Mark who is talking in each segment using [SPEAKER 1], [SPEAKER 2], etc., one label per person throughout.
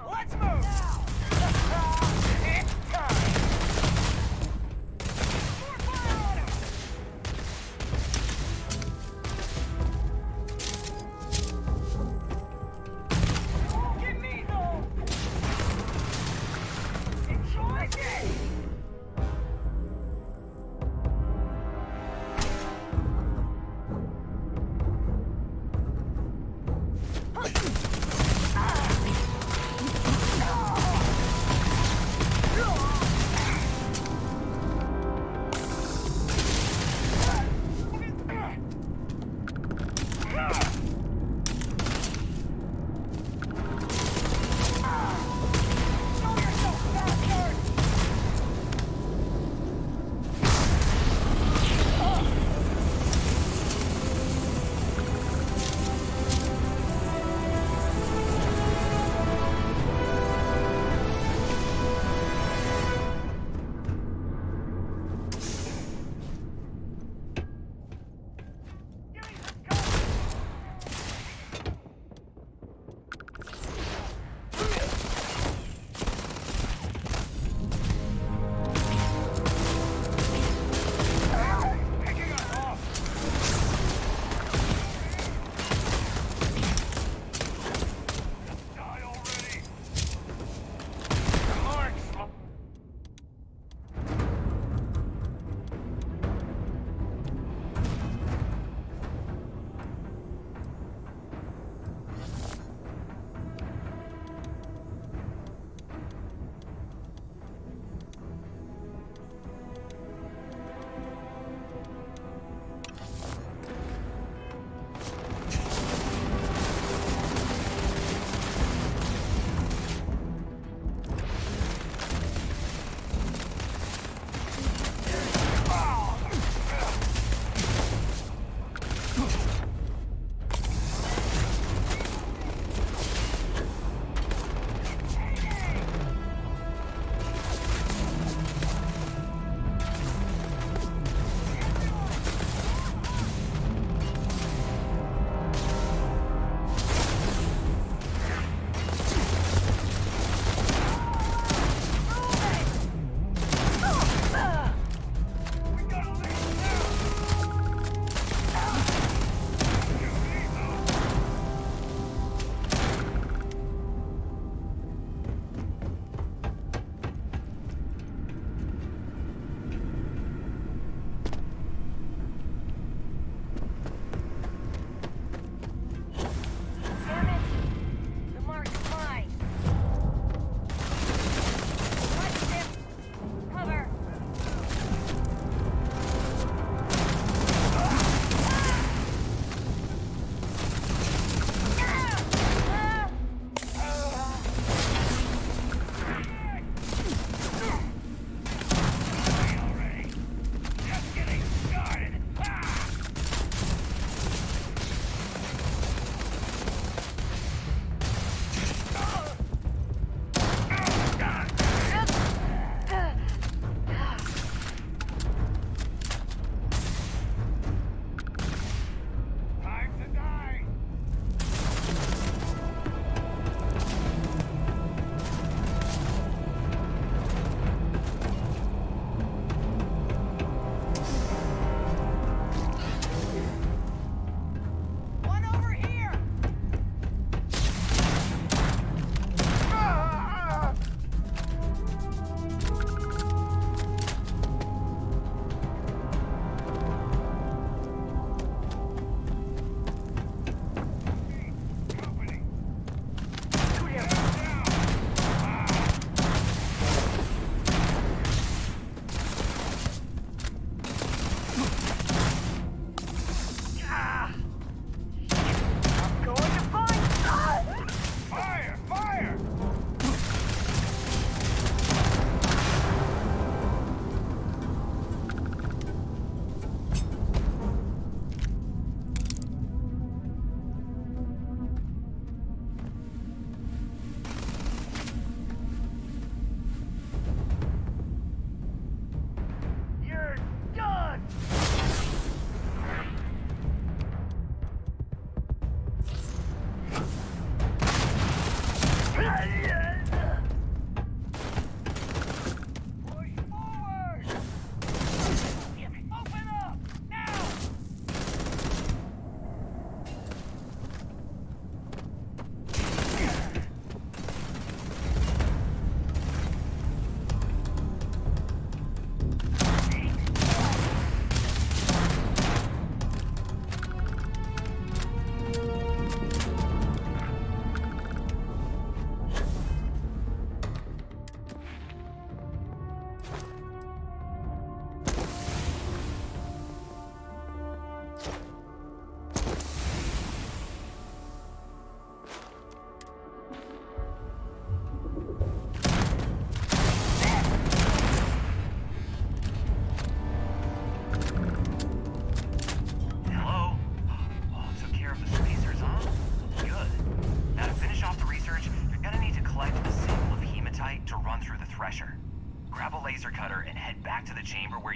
[SPEAKER 1] Let's move! It's time! More fire on him! Give me those! Enjoy this! Oh!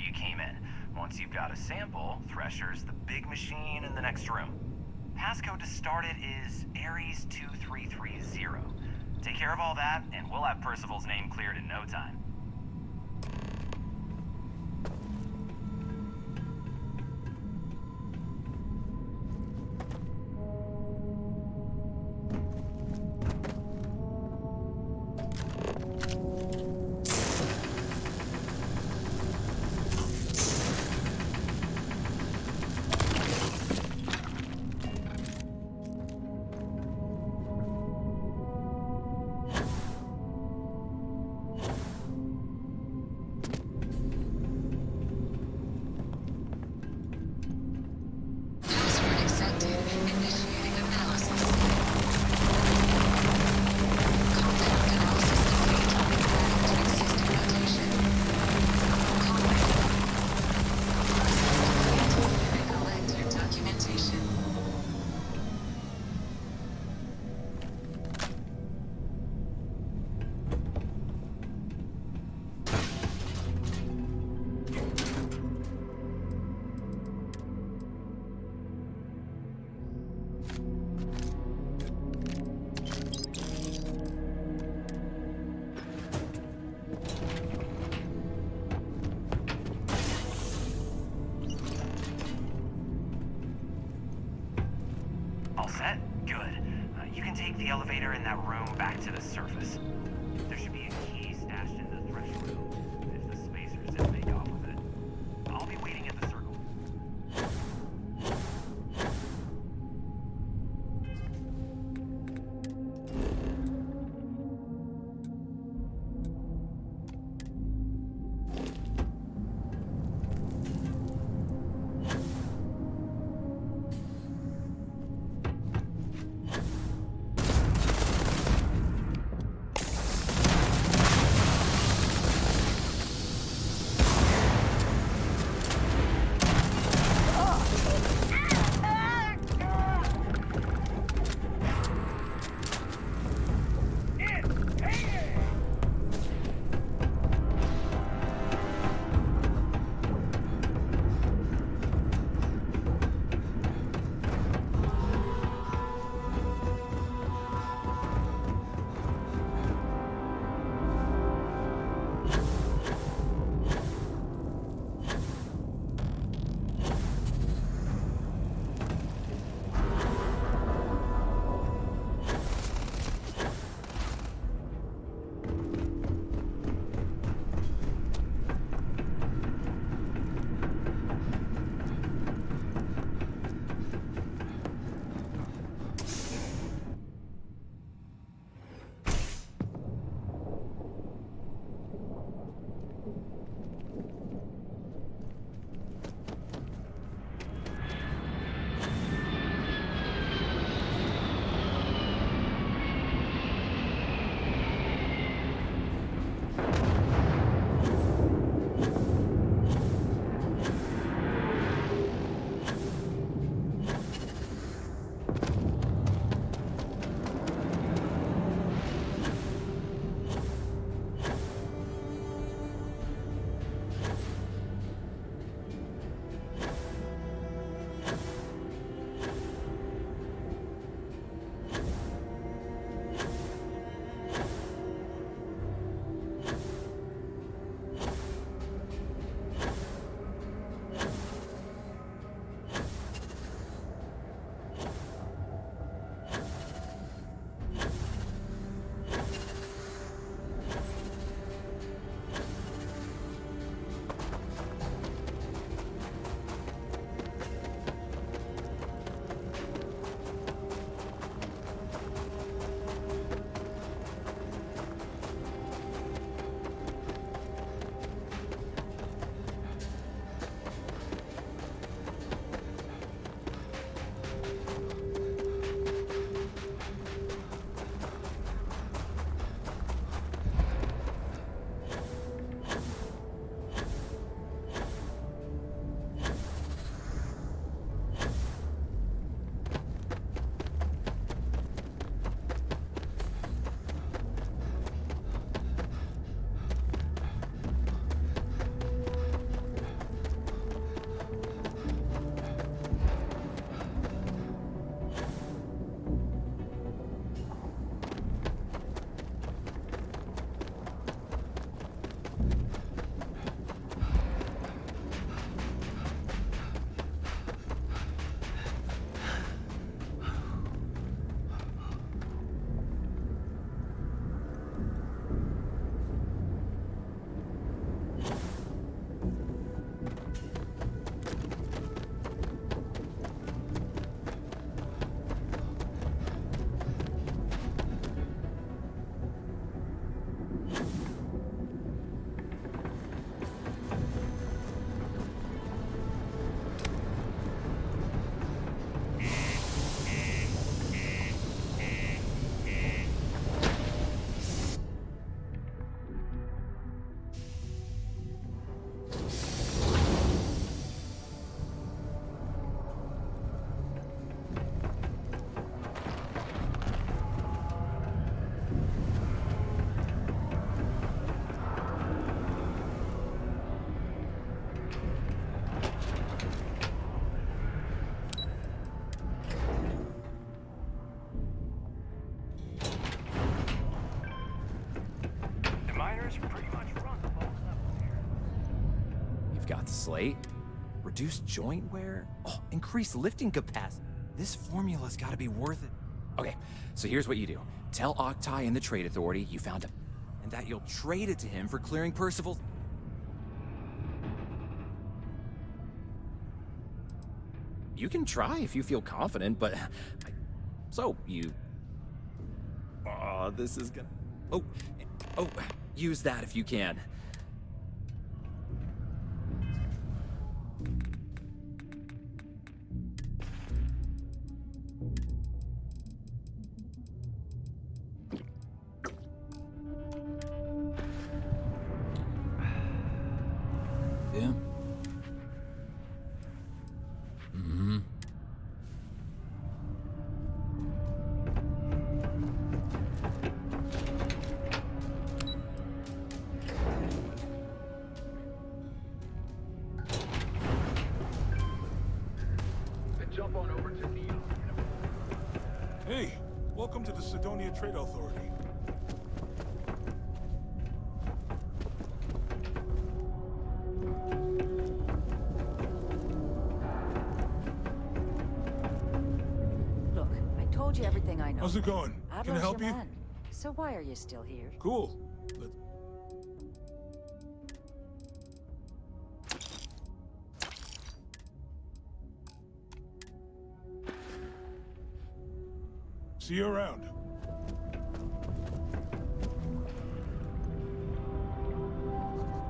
[SPEAKER 2] you came in. Once you've got a sample, Thresher's the big machine in the next room. Passcode to start it is Ares 2330. Take care of all that, and we'll have Percival's name cleared in no time. All set? Good. You can take the elevator in that room back to the surface. There should be a key stashed in the threshold room if the spacers didn't make off with it. I'll be waiting at the circle.
[SPEAKER 3] got the slate. Reduced joint wear? Oh, increased lifting capacity. This formula's gotta be worth it. Okay, so here's what you do. Tell Octai and the Trade Authority you found him, and that you'll trade it to him for clearing Percival. You can try if you feel confident, but... So, you... Oh, this is gonna... Oh, use that if you can. Yeah.
[SPEAKER 4] Jump on over to Neil.
[SPEAKER 5] Hey, welcome to the Cydonia Trade Authority.
[SPEAKER 6] Look, I told you everything I know.
[SPEAKER 5] How's it going? Can I
[SPEAKER 6] Abel's
[SPEAKER 5] help
[SPEAKER 6] your
[SPEAKER 5] you?
[SPEAKER 6] man. So why are you still here?
[SPEAKER 5] Cool. Let's... See you around.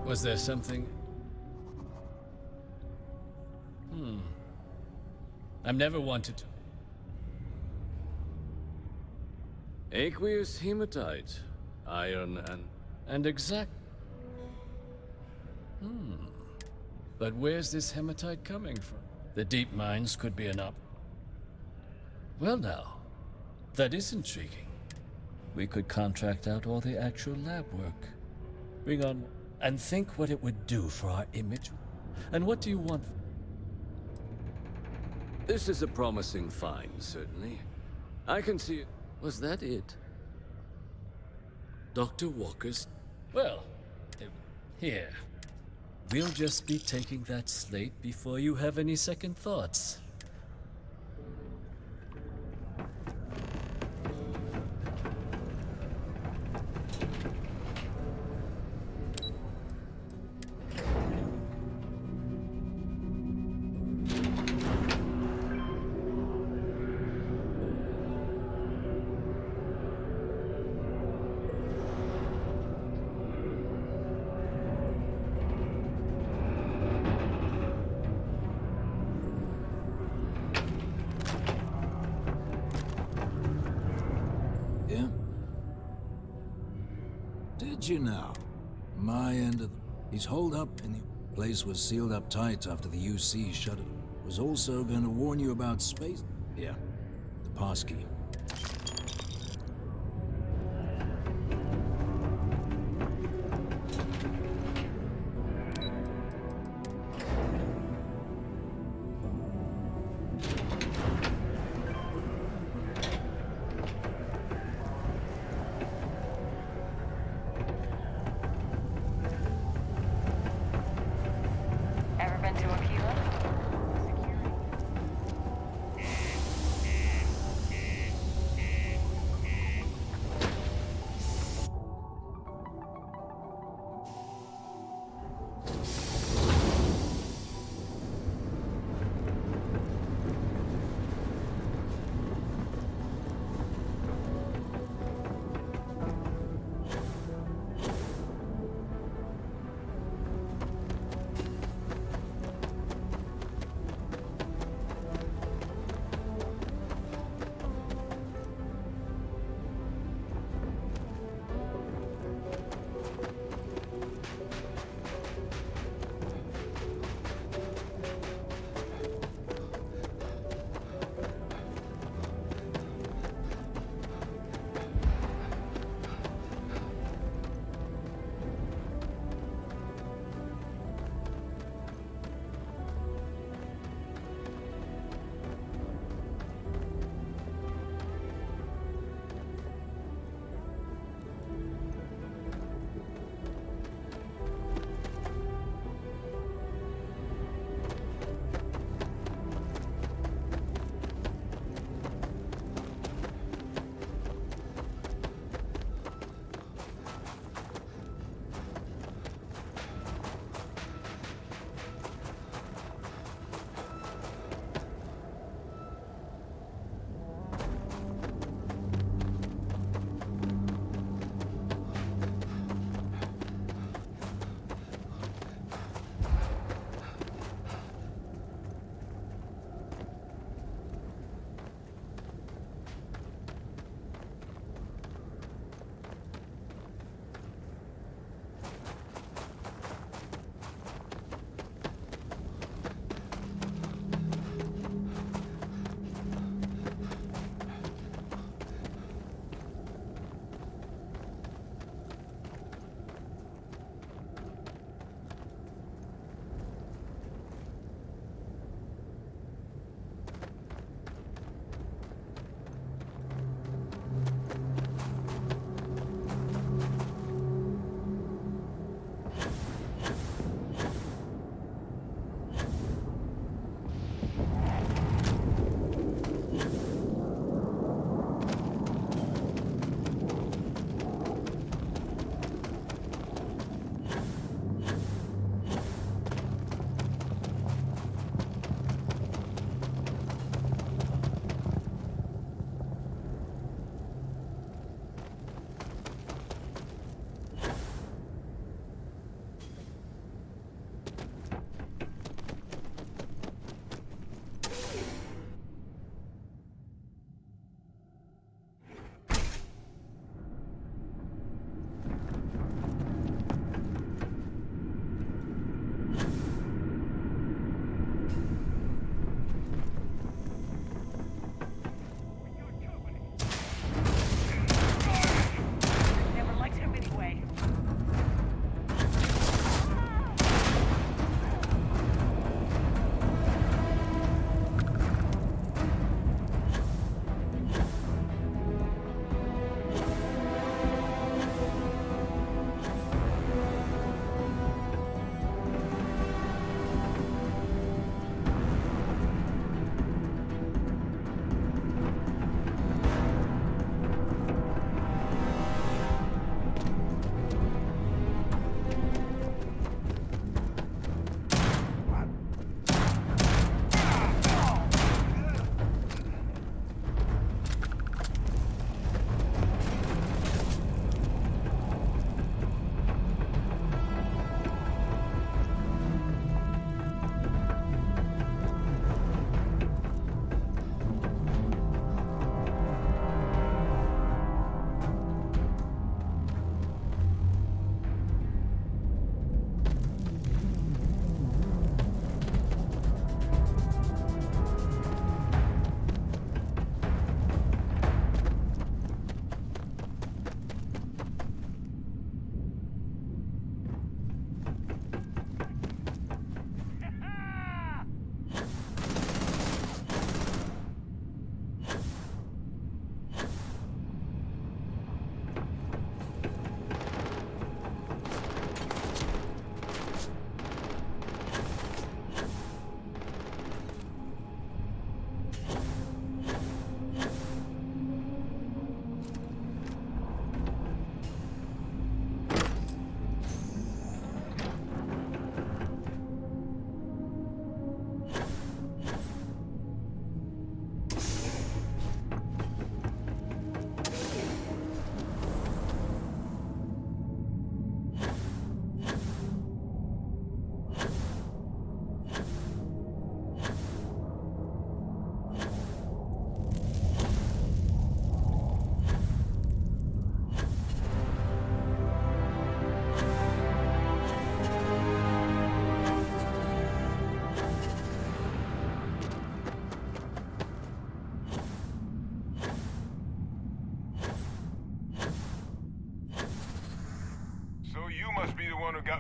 [SPEAKER 7] Was there something? I've never wanted to. Aqueous hematite, iron and exact. But where's this hematite coming from? The deep mines could be an up. Well now, that is intriguing. We could contract out all the actual lab work. Bring on and think what it would do for our image. And what do you want?
[SPEAKER 8] This is a promising find, certainly. I can see it. Was that it? Dr. Walker's...
[SPEAKER 7] Well, here. We'll just be taking that slate before you have any second thoughts.
[SPEAKER 9] Yeah? Did you know? My end of the... He's holed up and the place was sealed up tight after the UC shut it. Was also going to warn you about space... Yeah. The passkey.
[SPEAKER 6] Ever been to Aquila?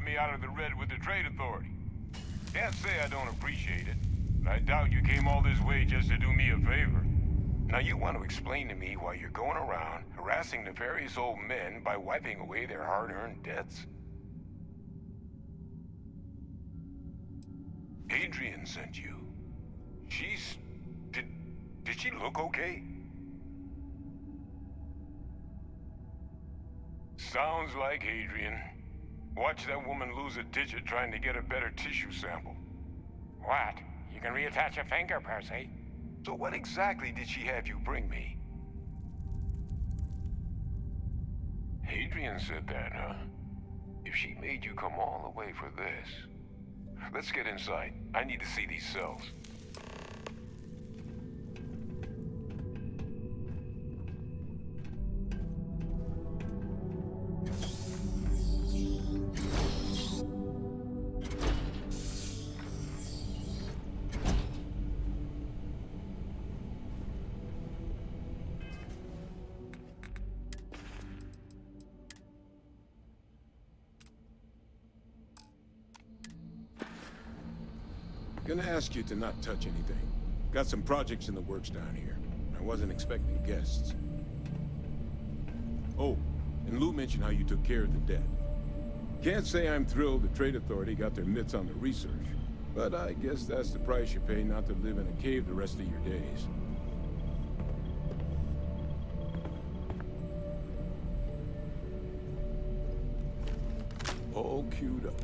[SPEAKER 10] got me out of the red with the Trade Authority. Can't say I don't appreciate it, but I doubt you came all this way just to do me a favor. Now you want to explain to me why you're going around harassing nefarious old men by wiping away their hard-earned debts? Adrian sent you. She's... Did she look okay? Sounds like Adrian. Watch that woman lose a digit trying to get a better tissue sample.
[SPEAKER 11] What? You can reattach a finger, Percy.
[SPEAKER 10] So what exactly did she have you bring me? Adrian said that, huh? If she made you come all the way for this... Let's get inside. I need to see these cells.
[SPEAKER 5] Gonna ask you to not touch anything. Got some projects in the works down here. I wasn't expecting guests. Oh, and Lou mentioned how you took care of the debt. Can't say I'm thrilled the Trade Authority got their mitts on the research, but I guess that's the price you pay not to live in a cave the rest of your days. All queued up.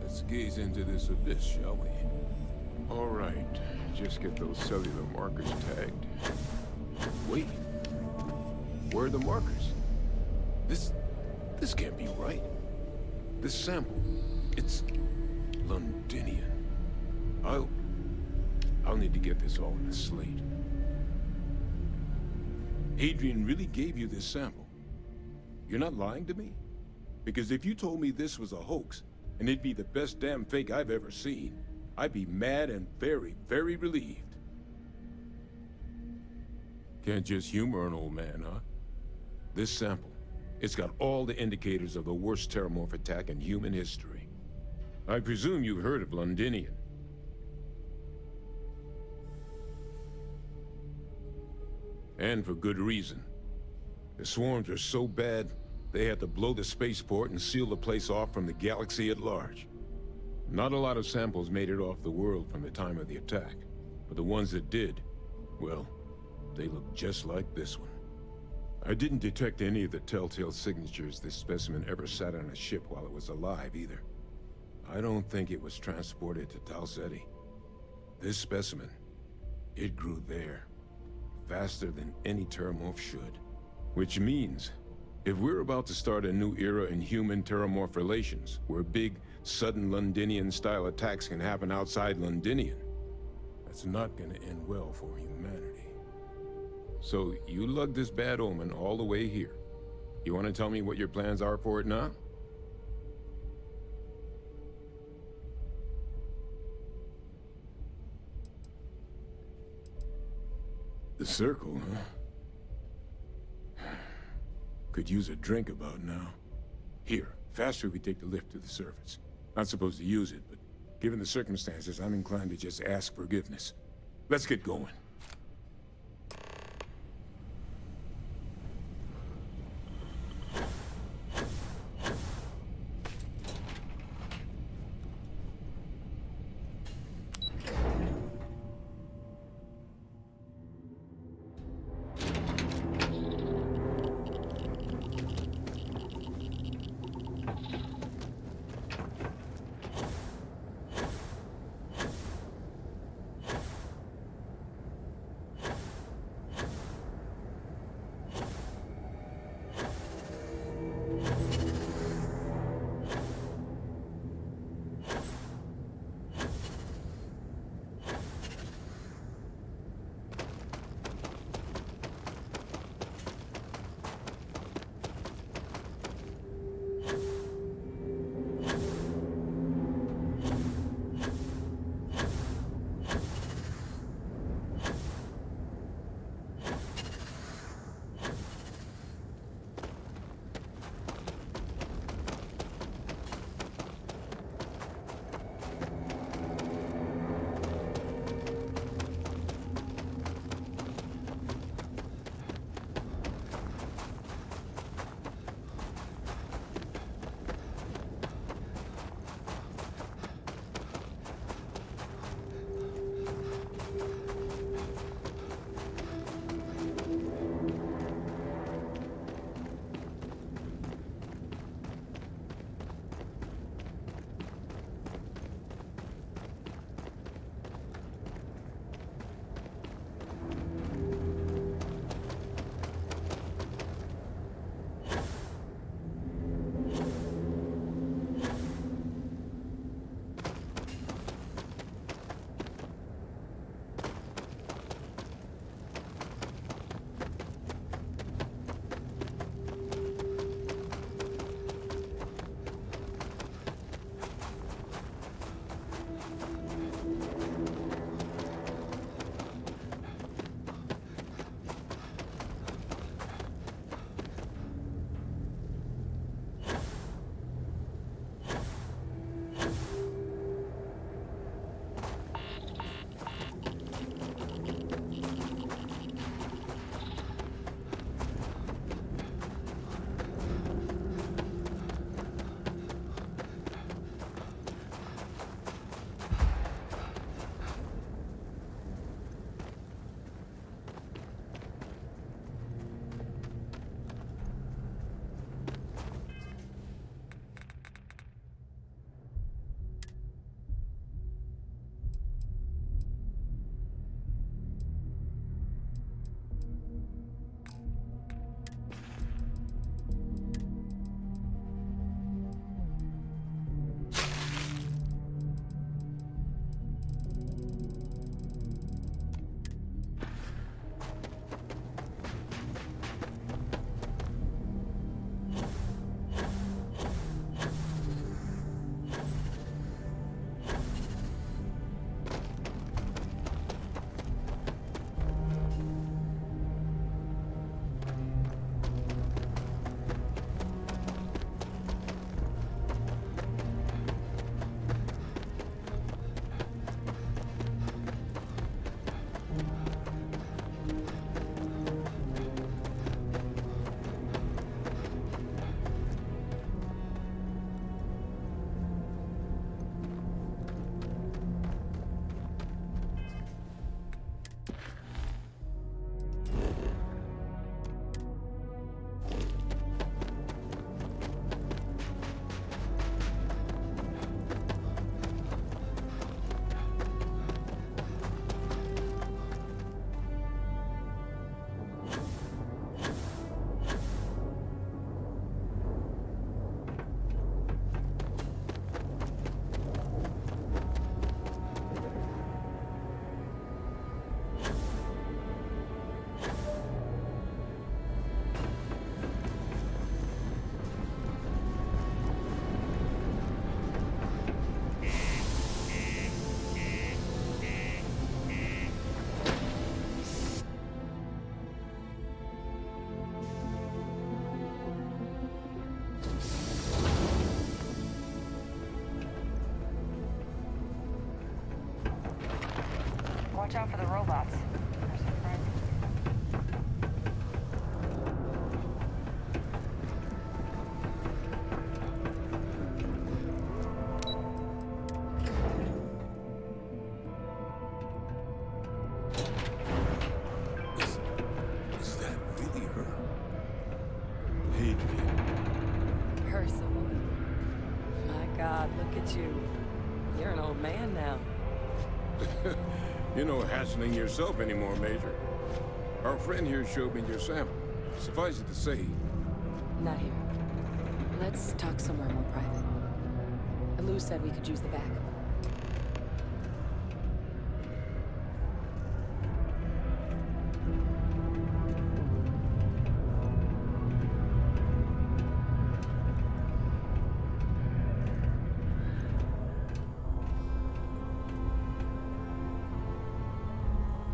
[SPEAKER 5] Let's gaze into this abyss, shall we?
[SPEAKER 10] All right, just get those cellular markers tagged.
[SPEAKER 5] Wait. Where are the markers? This can't be right. This sample, it's Londinian. I'll need to get this all in a slate. Adrian really gave you this sample. You're not lying to me? Because if you told me this was a hoax, and it'd be the best damn fake I've ever seen, I'd be mad and very, very relieved. Can't just humor an old man, huh? This sample, it's got all the indicators of the worst terramorph attack in human history. I presume you've heard of Londinian. And for good reason. The swarms are so bad, they had to blow the spaceport and seal the place off from the galaxy at large. Not a lot of samples made it off the world from the time of the attack, but the ones that did, well, they look just like this one. I didn't detect any of the telltale signatures this specimen ever sat on a ship while it was alive, either. I don't think it was transported to Tal Ceti. This specimen, it grew there, faster than any terramorph should. Which means, if we're about to start a new era in human-terramorph relations, where big, sudden Londinian-style attacks can happen outside Londinian, that's not gonna end well for humanity. So, you lugged this bad omen all the way here. You wanna tell me what your plans are for it now? The circle, huh? Could use a drink about now. Here, faster we take the lift to the surface. Not supposed to use it, but given the circumstances, I'm inclined to just ask forgiveness. Let's get going.
[SPEAKER 6] Watch out for the robots. They're so friendly.
[SPEAKER 5] Is that really her? Adrian.
[SPEAKER 6] Percival. My God, look at you. You're an old man now.
[SPEAKER 5] You're no hassling yourself anymore, Major. Our friend here showed me your sample. Suffice it to say,
[SPEAKER 6] Not here. Let's talk somewhere more private. Lou said we could use the back.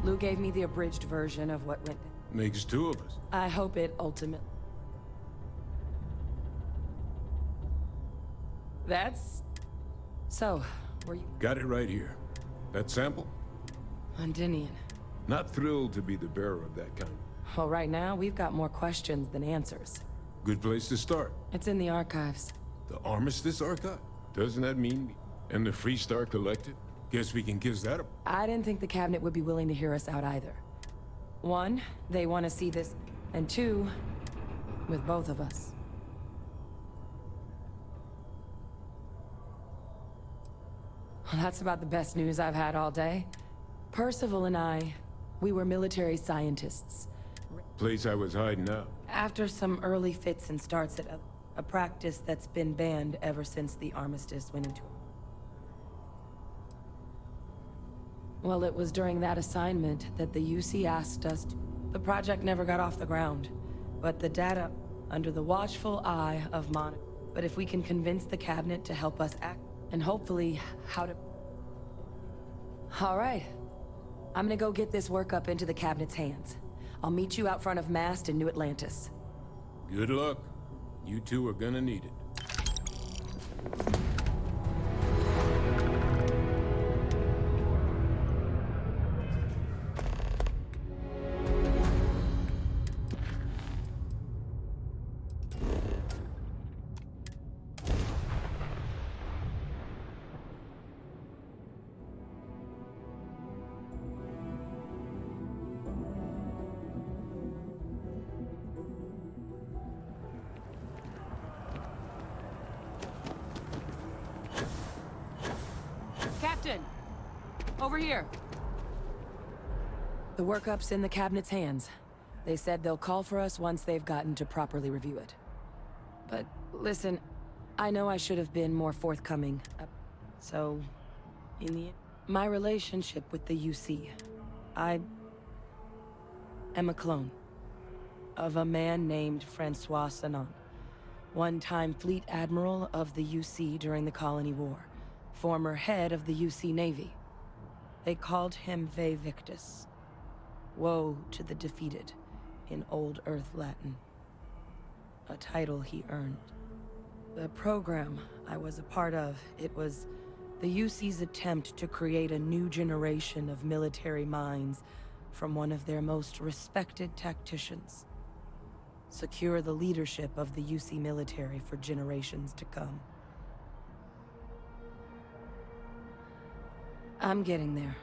[SPEAKER 6] Lou gave me the abridged version of what went down.
[SPEAKER 5] makes two of us.
[SPEAKER 6] I hope it ultimately... That's... So, were you...
[SPEAKER 5] Got it right here. That sample?
[SPEAKER 6] Londinian.
[SPEAKER 5] Not thrilled to be the bearer of that kind.
[SPEAKER 6] Well, right now, we've got more questions than answers.
[SPEAKER 5] Good place to start.
[SPEAKER 6] It's in the archives.
[SPEAKER 5] The Armistice Archive? Doesn't that mean... And the Freestar Collective? Guess we can kiss that up.
[SPEAKER 6] I didn't think the cabinet would be willing to hear us out either. One, they want to see this, and two, with both of us. Well, that's about the best news I've had all day. Percival and I, we were military scientists.
[SPEAKER 5] Place I was hiding out.
[SPEAKER 6] After some early fits and starts at a practice that's been banned ever since the armistice went into... Well, it was during that assignment that the UC asked us to... The project never got off the ground, but the data under the watchful eye of Mon... But if we can convince the cabinet to help us act, and hopefully how to... All right. I'm gonna go get this work up into the cabinet's hands. I'll meet you out front of Mast in New Atlantis.
[SPEAKER 5] Good luck. You two are gonna need it.
[SPEAKER 6] Captain! Over here! The workup's in the cabinet's hands. They said they'll call for us once they've gotten to properly review it. But listen, I know I should have been more forthcoming. So, in the end, my relationship with the UC, I am a clone of a man named Francois Sanon, one-time fleet admiral of the UC during the Colony War. Former head of the UC Navy. They called him Ve Victus. Woe to the defeated, in Old Earth Latin. A title he earned. The program I was a part of, it was the UC's attempt to create a new generation of military minds from one of their most respected tacticians. Secure the leadership of the UC military for generations to come. I'm getting there.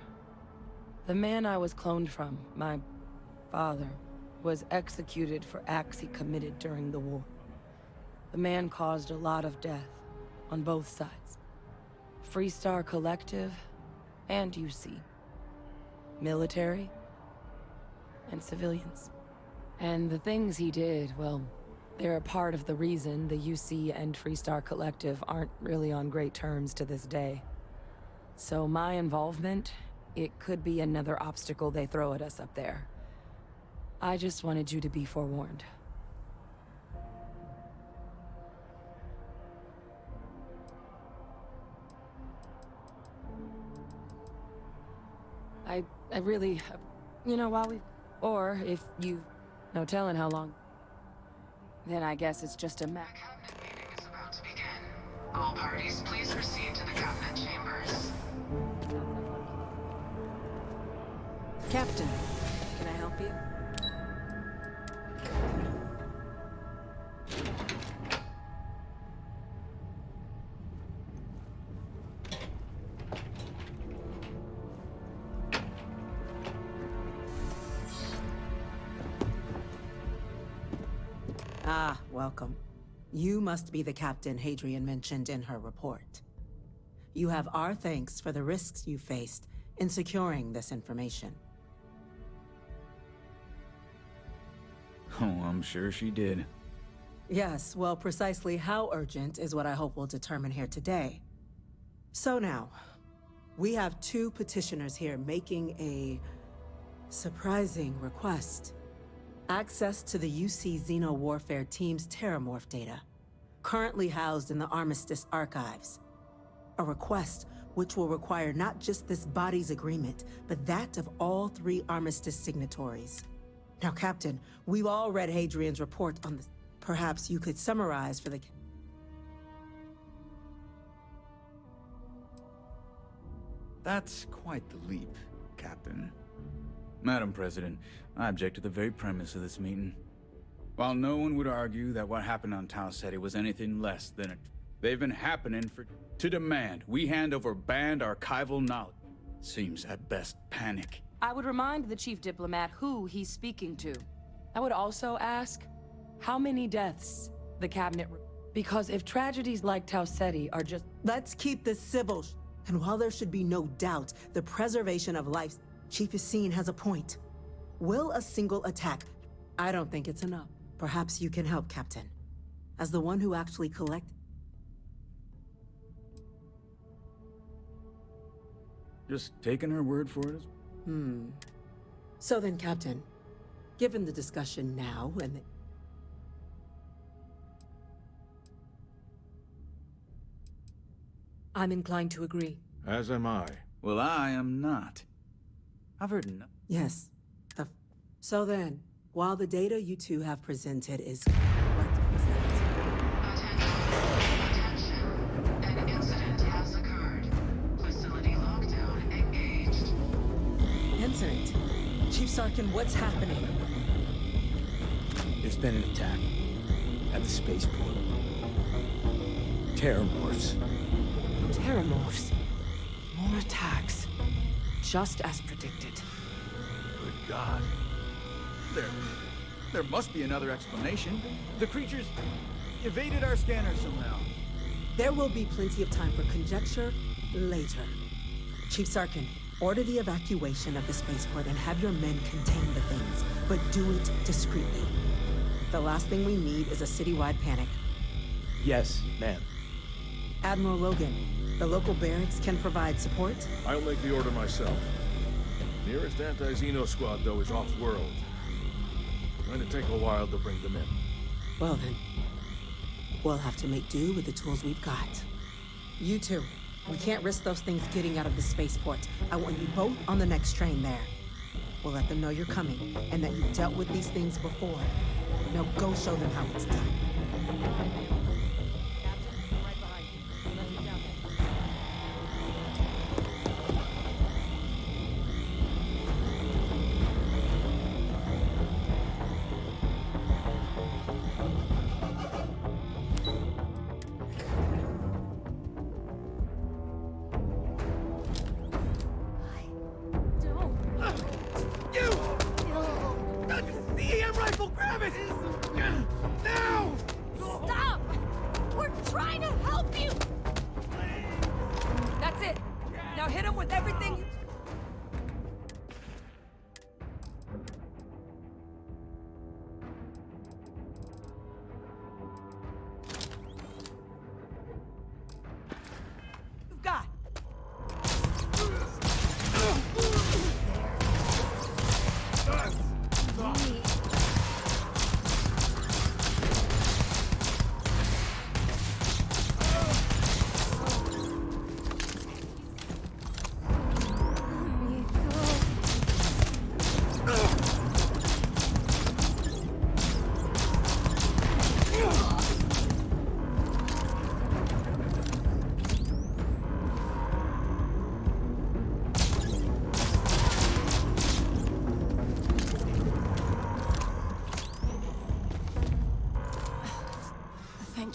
[SPEAKER 6] The man I was cloned from, my father, was executed for acts he committed during the war. The man caused a lot of death, on both sides. Freestar Collective and UC. Military and civilians. And the things he did, well, they're a part of the reason the UC and Freestar Collective aren't really on great terms to this day. So my involvement, it could be another obstacle they throw at us up there. I just wanted you to be forewarned. I really, while we... Or if you've no telling how long, then I guess it's just a
[SPEAKER 12] The cabinet meeting is about to begin. All parties, please proceed to the cabinet chambers.
[SPEAKER 6] Captain, can I help you?
[SPEAKER 13] Ah, welcome. You must be the captain Hadrian mentioned in her report. You have our thanks for the risks you faced in securing this information.
[SPEAKER 14] Oh, I'm sure she did.
[SPEAKER 13] Yes, well, precisely how urgent is what I hope we'll determine here today. So now, we have two petitioners here making a surprising request. Access to the UC Xeno Warfare Team's Terramorph data, currently housed in the Armistice archives. A request which will require not just this body's agreement, but that of all 3 Armistice signatories. Now, Captain, we've all read Hadrian's report on this. Perhaps you could summarize for the...
[SPEAKER 14] That's quite the leap, Captain. Madam President, I object to the very premise of this meeting. While no one would argue that what happened on Tau Ceti was anything less than they've been happening to demand we hand over banned archival knowledge. Seems at best panic.
[SPEAKER 6] I would remind the chief diplomat who he's speaking to. I would also ask, how many deaths the cabinet... Because if tragedies like Tau Ceti are just...
[SPEAKER 13] Let's keep this civil. And while there should be no doubt, the preservation of life, Chief Yassine has a point. Will a single attack... I don't think it's enough. Perhaps you can help, Captain. As the one who actually
[SPEAKER 14] Just taking her word for it?
[SPEAKER 13] So then, Captain, given the discussion now and the...
[SPEAKER 6] I'm inclined to agree.
[SPEAKER 5] As am I.
[SPEAKER 14] Well, I am not. I've heard enough.
[SPEAKER 13] Yes. So then, while the data you two have presented is... What was that?
[SPEAKER 12] Attention. An incident has occurred. Facility lockdown engaged.
[SPEAKER 13] Incident? Chief Sarkin, what's happening?
[SPEAKER 9] There's been an attack at the spaceport. Terramorphs.
[SPEAKER 6] Terramorphs. More attacks. Just as predicted.
[SPEAKER 14] Good God. There must be another explanation. The creatures evaded our scanner somehow.
[SPEAKER 13] There will be plenty of time for conjecture later. Chief Sarkin, order the evacuation of the spaceport and have your men contain the things, but do it discreetly. The last thing we need is a citywide panic.
[SPEAKER 9] Yes, ma'am.
[SPEAKER 13] Admiral Logan, the local barracks can provide support?
[SPEAKER 5] I'll make the order myself. Nearest anti-Xeno squad, though, is off-world. Going to take a while to bring them in.
[SPEAKER 13] Well then, we'll have to make do with the tools we've got. You two, we can't risk those things getting out of the spaceport. I want you both on the next train there. We'll let them know you're coming, and that you've dealt with these things before. Now go show them how it's done.
[SPEAKER 1] Stop! We're trying to help you!
[SPEAKER 6] That's it! Now hit him with everything... you've got!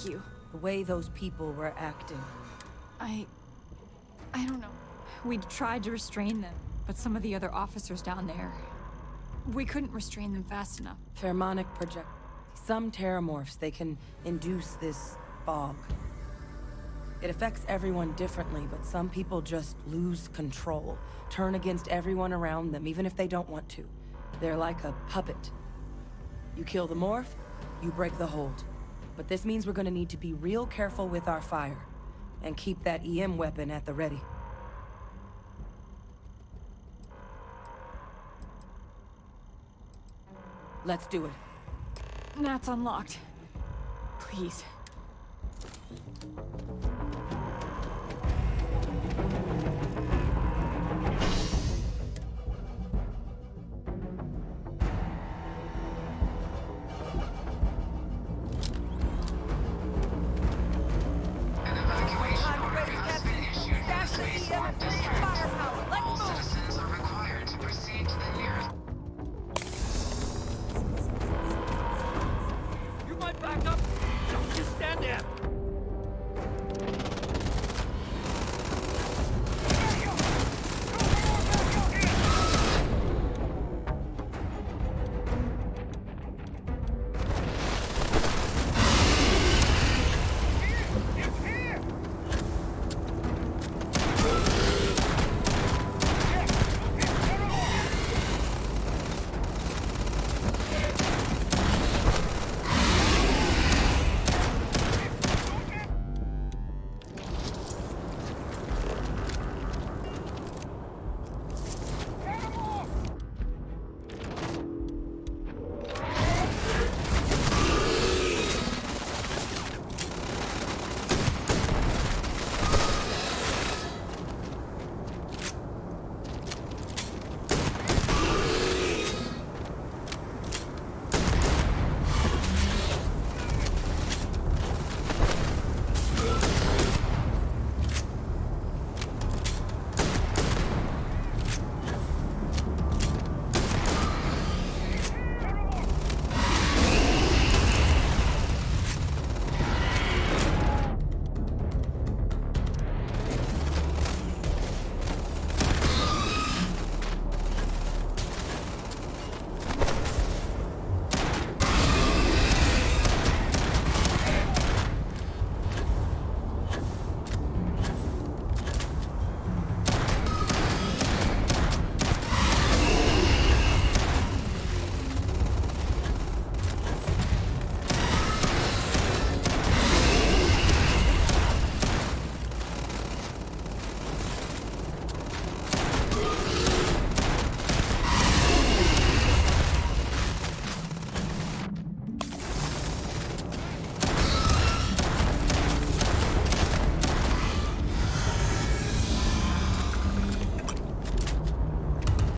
[SPEAKER 1] Thank you.
[SPEAKER 6] The way those people were acting.
[SPEAKER 1] I don't know. We tried to restrain them, but some of the other officers down there... We couldn't restrain them fast enough.
[SPEAKER 6] Pheromonic project. Some terramorphs, they can induce this fog. It affects everyone differently, but some people just lose control. Turn against everyone around them, even if they don't want to. They're like a puppet. You kill the morph, you break the hold. But this means we're gonna need to be real careful with our fire. And keep that EM weapon at the ready. Let's do it.
[SPEAKER 1] Nat's unlocked. Please,